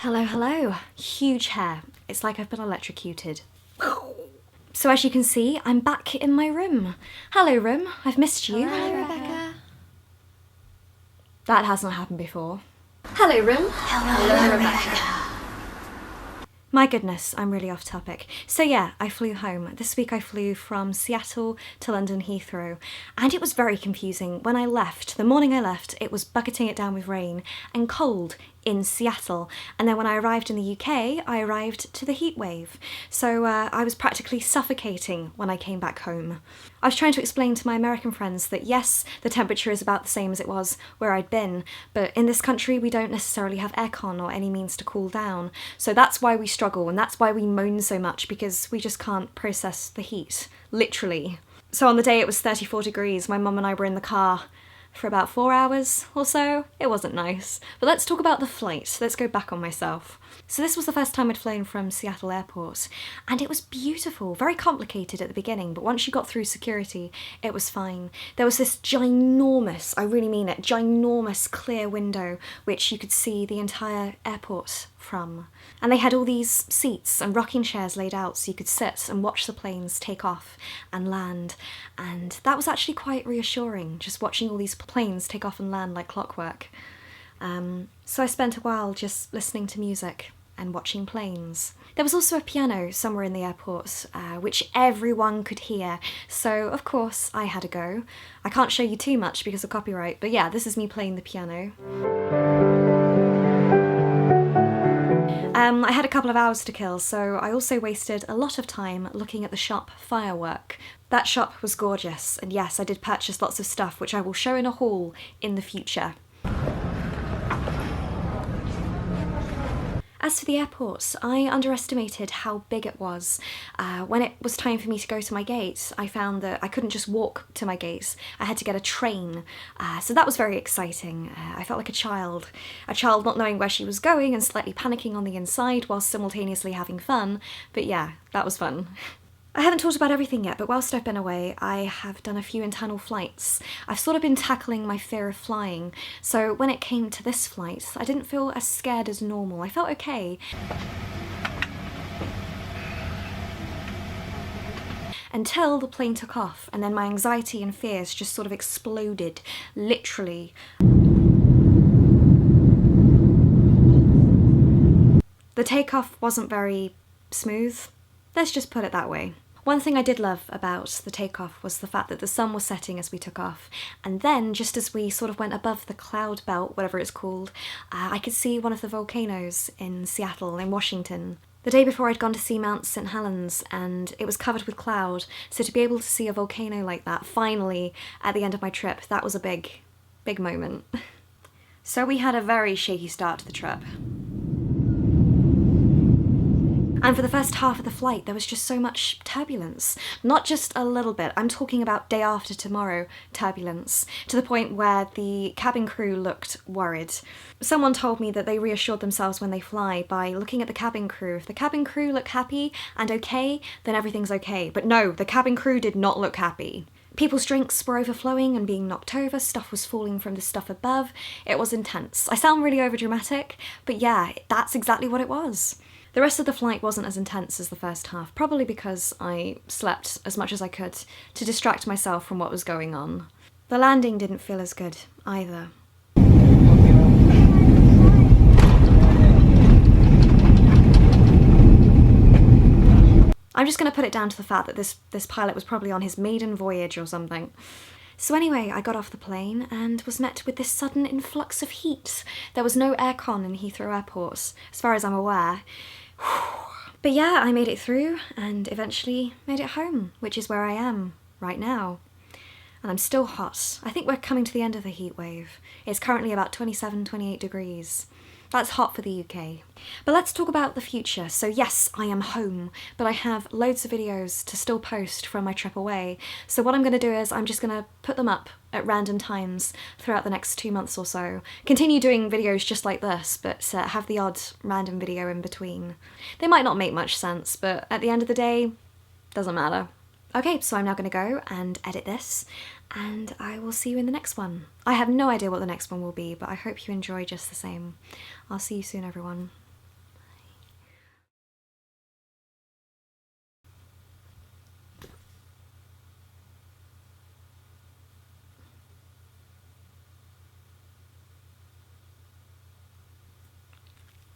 Hello, hello. Huge hair. It's like I've been electrocuted. So as you can see, I'm back in my room. Hello, room. I've missed you. Hello, Rebecca. That hasn't happened before. Hello, room. Hello, Rebecca. My goodness, I'm really off topic. So yeah, I flew home. This week I flew from Seattle to London Heathrow, and it was very confusing. When I left, the morning I left, it was bucketing it down with rain and cold in Seattle, and then when I arrived in the UK, I arrived to the heat wave. So I was practically suffocating when I came back home. I was trying to explain to my American friends that yes, the temperature is about the same as it was where I'd been, but in this country we don't necessarily have aircon or any means to cool down. So that's why we struggle, and that's why we moan so much, because we just can't process the heat, literally. So on the day it was 34 degrees, my mum and I were in the car for about 4 hours or so. It wasn't nice. But let's talk about the flight. Let's go back on myself. So this was the first time I'd flown from Seattle Airport, and it was beautiful, very complicated at the beginning, but once you got through security, it was fine. There was this ginormous, I really mean it, ginormous clear window which you could see the entire airport from. And they had all these seats and rocking chairs laid out so you could sit and watch the planes take off and land. And that was actually quite reassuring, just watching all these planes take off and land like clockwork. So I spent a while just listening to music and watching planes. There was also a piano somewhere in the airport, which everyone could hear, so of course I had a go. I can't show you too much because of copyright, but yeah, this is me playing the piano. I had a couple of hours to kill, so I also wasted a lot of time looking at the shop Firework. That shop was gorgeous, and yes, I did purchase lots of stuff which I will show in a haul in the future. As for the airport, I underestimated how big it was. When it was time for me to go to my gate, I found that I couldn't just walk to my gate. I had to get a train. So that was very exciting. I felt like a child not knowing where she was going and slightly panicking on the inside while simultaneously having fun. But yeah, that was fun. I haven't talked about everything yet, but whilst I've been away, I have done a few internal flights. I've sort of been tackling my fear of flying, so when it came to this flight, I didn't feel as scared as normal. I felt okay. Until the plane took off, and then my anxiety and fears just sort of exploded, literally. The takeoff wasn't very smooth. Let's just put it that way. One thing I did love about the takeoff was the fact that the sun was setting as we took off, and then just as we sort of went above the cloud belt, whatever it's called, I could see one of the volcanoes in Seattle, in Washington. The day before I'd gone to see Mount St. Helens, and it was covered with cloud, so to be able to see a volcano like that, finally, at the end of my trip, that was a big, big moment. So we had a very shaky start to the trip. And for the first half of the flight, there was just so much turbulence. Not just a little bit, I'm talking about day after tomorrow turbulence, to the point where the cabin crew looked worried. Someone told me that they reassured themselves when they fly by looking at the cabin crew. If the cabin crew look happy and okay, then everything's okay. But no, the cabin crew did not look happy. People's drinks were overflowing and being knocked over, stuff was falling from the stuff above. It was intense. I sound really overdramatic, but yeah, that's exactly what it was. The rest of the flight wasn't as intense as the first half, probably because I slept as much as I could to distract myself from what was going on. The landing didn't feel as good either. I'm just going to put it down to the fact that this pilot was probably on his maiden voyage or something. So anyway, I got off the plane and was met with this sudden influx of heat. There was no aircon in Heathrow Airport, as far as I'm aware. But yeah, I made it through and eventually made it home, which is where I am right now. And I'm still hot. I think we're coming to the end of the heat wave. It's currently about 27, 28 degrees. That's hot for the UK. But let's talk about the future. So yes, I am home, but I have loads of videos to still post from my trip away. So what I'm going to do is I'm just going to put them up at random times throughout the next 2 months or so. Continue doing videos just like this, but have the odd random video in between. They might not make much sense, but at the end of the day, doesn't matter. Okay, so I'm now going to go and edit this, and I will see you in the next one. I have no idea what the next one will be, but I hope you enjoy just the same. I'll see you soon, everyone.